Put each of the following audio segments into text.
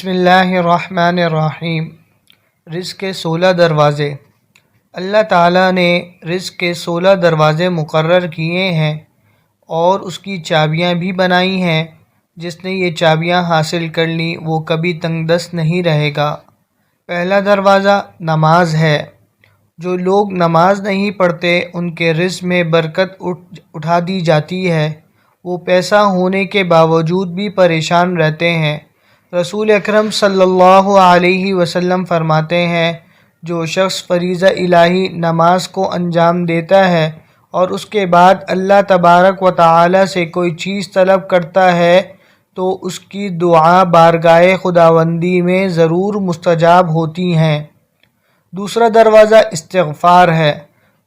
بسم اللہ الرحمن الرحیم۔ رزق کے 16 دروازے۔ اللہ تعالیٰ نے رزق کے 16 دروازے مقرر کیے ہیں اور اس کی چابیاں بھی بنائی ہیں۔ جس نے یہ چابیاں حاصل کر لیں وہ کبھی تنگ دست نہیں رہے گا۔ پہلا دروازہ نماز ہے۔ جو لوگ نماز نہیں پڑھتے ان کے رزق میں برکت اٹھا دی جاتی ہے۔ وہ پیسہ ہونے کے باوجود بھی پریشان رہتے ہیں۔ رسول اکرم صلی اللہ علیہ وسلم فرماتے ہیں، جو شخص فریضہ الہی نماز کو انجام دیتا ہے اور اس کے بعد اللہ تبارک و تعالی سے کوئی چیز طلب کرتا ہے تو اس کی دعا بارگاہ خداوندی میں ضرور مستجاب ہوتی ہیں۔ دوسرا دروازہ استغفار ہے۔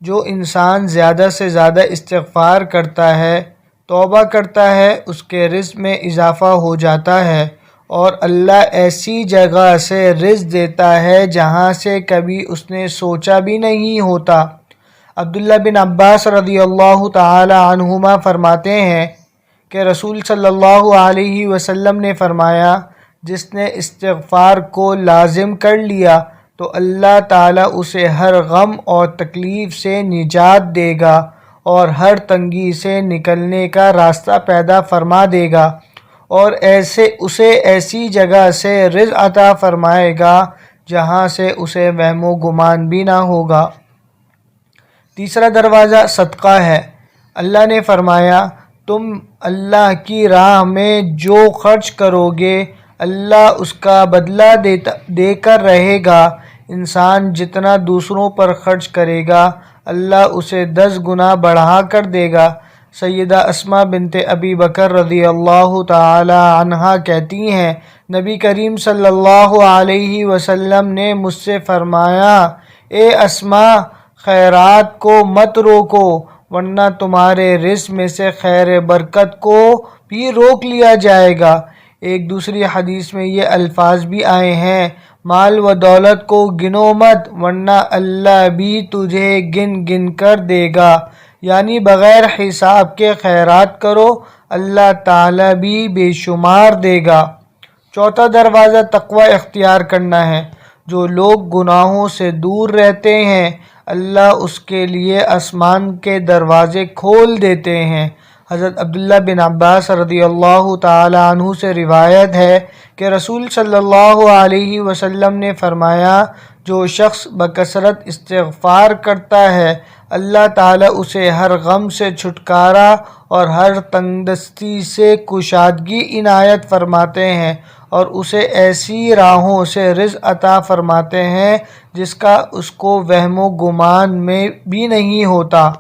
جو انسان زیادہ سے زیادہ استغفار کرتا ہے، توبہ کرتا ہے، اس کے رزق میں اضافہ ہو جاتا ہے اور اللہ ایسی جگہ سے رزق دیتا ہے جہاں سے کبھی اس نے سوچا بھی نہیں ہوتا۔ عبداللہ بن عباس رضی اللہ تعالی عنہما فرماتے ہیں کہ رسول صلی اللہ علیہ وسلم نے فرمایا، جس نے استغفار کو لازم کر لیا تو اللہ تعالیٰ اسے ہر غم اور تکلیف سے نجات دے گا اور ہر تنگی سے نکلنے کا راستہ پیدا فرما دے گا اور اسے ایسی جگہ سے رزق عطا فرمائے گا جہاں سے اسے وہم و گمان بھی نہ ہوگا۔ تیسرا دروازہ صدقہ ہے۔ اللہ نے فرمایا، تم اللہ کی راہ میں جو خرچ کرو گے اللہ اس کا بدلہ دے کر رہے گا۔ انسان جتنا دوسروں پر خرچ کرے گا اللہ اسے 10 گنا بڑھا کر دے گا۔ سیدہ اسماء بنت ابی بکر رضی اللہ تعالی عنہا کہتی ہیں، نبی کریم صلی اللہ علیہ وسلم نے مجھ سے فرمایا، اے اسماء، خیرات کو مت روکو ورنہ تمہارے رزق میں سے خیر برکت کو بھی روک لیا جائے گا۔ ایک دوسری حدیث میں یہ الفاظ بھی آئے ہیں، مال و دولت کو گنو مت ورنہ اللہ بھی تجھے گن گن کر دے گا، یعنی بغیر حساب کے خیرات کرو اللہ تعالیٰ بھی بے شمار دے گا۔ چوتھا دروازہ تقوی اختیار کرنا ہے۔ جو لوگ گناہوں سے دور رہتے ہیں اللہ اس کے لیے آسمان کے دروازے کھول دیتے ہیں۔ حضرت عبداللہ بن عباس رضی اللہ تعالی عنہ سے روایت ہے کہ رسول صلی اللہ علیہ وسلم نے فرمایا، جو شخص بکثرت استغفار کرتا ہے اللہ تعالیٰ اسے ہر غم سے چھٹکارا اور ہر تنگ دستی سے کشادگی عنایت فرماتے ہیں اور اسے ایسی راہوں سے رزق عطا فرماتے ہیں جس کا اس کو وہم و گمان میں بھی نہیں ہوتا۔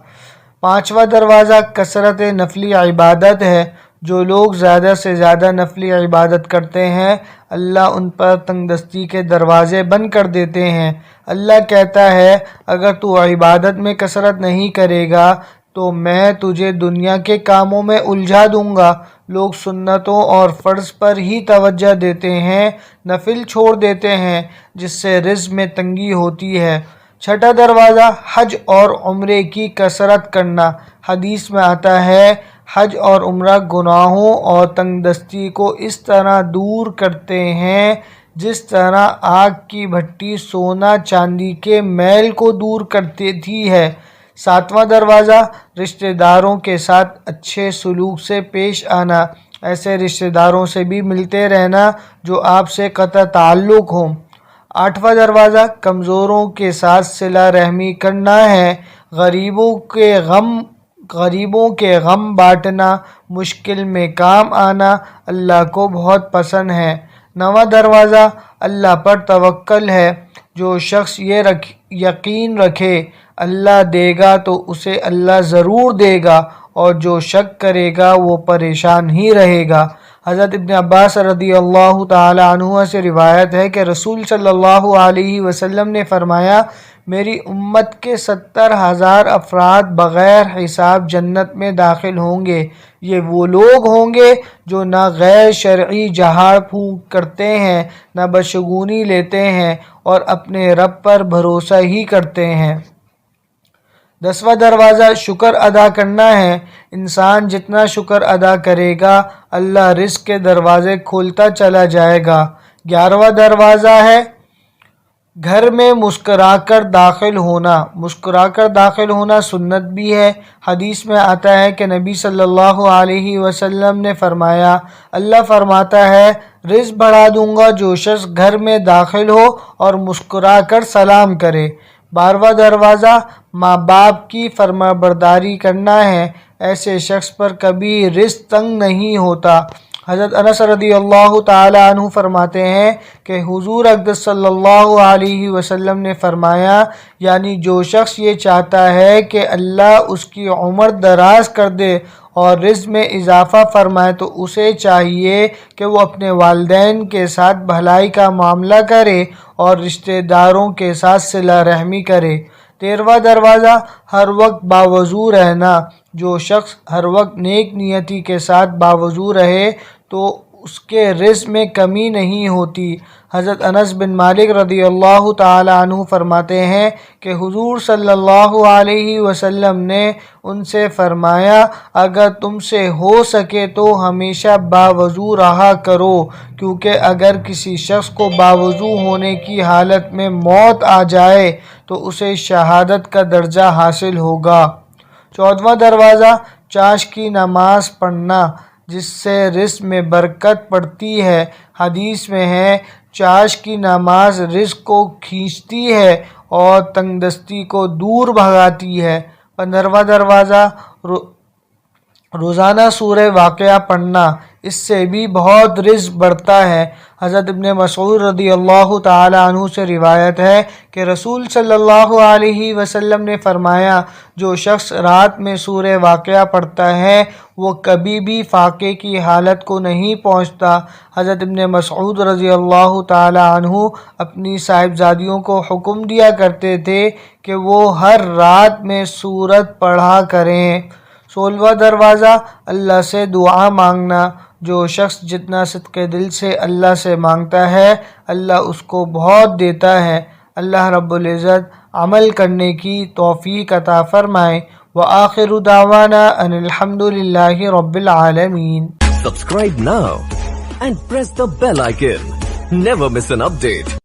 پانچواں دروازہ کثرت نفلی عبادت ہے۔ جو لوگ زیادہ سے زیادہ نفلی عبادت کرتے ہیں اللہ ان پر تنگ دستی کے دروازے بند کر دیتے ہیں۔ اللہ کہتا ہے، اگر تو عبادت میں کثرت نہیں کرے گا تو میں تجھے دنیا کے کاموں میں الجھا دوں گا۔ لوگ سنتوں اور فرض پر ہی توجہ دیتے ہیں، نفل چھوڑ دیتے ہیں جس سے رزق میں تنگی ہوتی ہے۔ چھٹا دروازہ حج اور عمرے کی کثرت کرنا۔ حدیث میں آتا ہے، حج اور عمرہ گناہوں اور تنگ دستی کو اس طرح دور کرتے ہیں جس طرح آگ کی بھٹی سونا چاندی کے میل کو دور کرتی ہے۔ ساتواں دروازہ رشتہ داروں کے ساتھ اچھے سلوک سے پیش آنا۔ ایسے رشتہ داروں سے بھی ملتے رہنا جو آپ سے قطع تعلق ہوں۔ آٹھواں دروازہ کمزوروں کے ساتھ صلہ رحمی کرنا ہے۔ غریبوں کے غم بانٹنا، مشکل میں کام آنا اللہ کو بہت پسند ہے۔ نواں دروازہ اللہ پر توکل ہے۔ جو شخص یہ یقین رکھے اللہ دے گا تو اسے اللہ ضرور دے گا اور جو شک کرے گا وہ پریشان ہی رہے گا۔ حضرت ابن عباس رضی اللہ تعالی عنہ سے روایت ہے کہ رسول صلی اللہ علیہ وسلم نے فرمایا، میری امت کے 70,000 افراد بغیر حساب جنت میں داخل ہوں گے۔ یہ وہ لوگ ہوں گے جو نہ غیر شرعی جھاڑ پھونک کرتے ہیں، نہ بدشگونی لیتے ہیں اور اپنے رب پر بھروسہ ہی کرتے ہیں۔ 10واں دروازہ شکر ادا کرنا ہے۔ انسان جتنا شکر ادا کرے گا اللہ رزق کے دروازے کھولتا چلا جائے گا۔ 11واں دروازہ ہے گھر میں مسکرا کر داخل ہونا۔ مسکرا کر داخل ہونا سنت بھی ہے۔ حدیث میں آتا ہے کہ نبی صلی اللہ علیہ وسلم نے فرمایا، اللہ فرماتا ہے رزق بڑھا دوں گا جو شخص گھر میں داخل ہو اور مسکرا کر سلام کرے۔ 12واں دروازہ ماں باپ کی فرما برداری کرنا ہے۔ ایسے شخص پر کبھی رزق تنگ نہیں ہوتا۔ حضرت انس رضی اللہ تعالی عنہ فرماتے ہیں کہ حضور اقدس صلی اللہ علیہ وسلم نے فرمایا، یعنی جو شخص یہ چاہتا ہے کہ اللہ اس کی عمر دراز کر دے اور رزق میں اضافہ فرمائے تو اسے چاہیے کہ وہ اپنے والدین کے ساتھ بھلائی کا معاملہ کرے اور رشتہ داروں کے ساتھ صلہ رحمی کرے۔ 13واں دروازہ ہر وقت باوضو رہنا۔ جو شخص ہر وقت نیک نیتی کے ساتھ باوضو رہے تو اس کے رزق میں کمی نہیں ہوتی۔ حضرت انس بن مالک رضی اللہ تعالی عنہ فرماتے ہیں کہ حضور صلی اللہ علیہ وسلم نے ان سے فرمایا، اگر تم سے ہو سکے تو ہمیشہ باوضو رہا کرو، کیونکہ اگر کسی شخص کو باوضو ہونے کی حالت میں موت آ جائے تو اسے شہادت کا درجہ حاصل ہوگا۔ 14واں دروازہ چاشت کی نماز پڑھنا، جس سے رزق میں برکت پڑتی ہے۔ حدیث میں ہے چاشت کی نماز رزق کو کھینچتی ہے اور تنگ دستی کو دور بھگاتی ہے۔ 15واں دروازہ روزانہ سورہ واقعہ پڑھنا، اس سے بھی بہت رزق بڑھتا ہے۔ حضرت ابن مسعود رضی اللہ تعالی عنہ سے روایت ہے کہ رسول صلی اللہ علیہ وسلم نے فرمایا، جو شخص رات میں سورہ واقعہ پڑھتا ہے وہ کبھی بھی فاقے کی حالت کو نہیں پہنچتا۔ حضرت ابن مسعود رضی اللہ تعالی عنہ اپنی صاحبزادیوں کو حکم دیا کرتے تھے کہ وہ ہر رات میں سورت پڑھا کریں۔ 16واں دروازہ اللہ سے دعا مانگنا۔ جو شخص جتنا صدق دل سے اللہ سے مانگتا ہے اللہ اس کو بہت دیتا ہے۔ اللہ رب العزت عمل کرنے کی توفیق عطا فرمائے۔ وآخر دعوانا ان الحمد للہ رب العالمین۔ Subscribe now and press the bell icon. Never miss an update.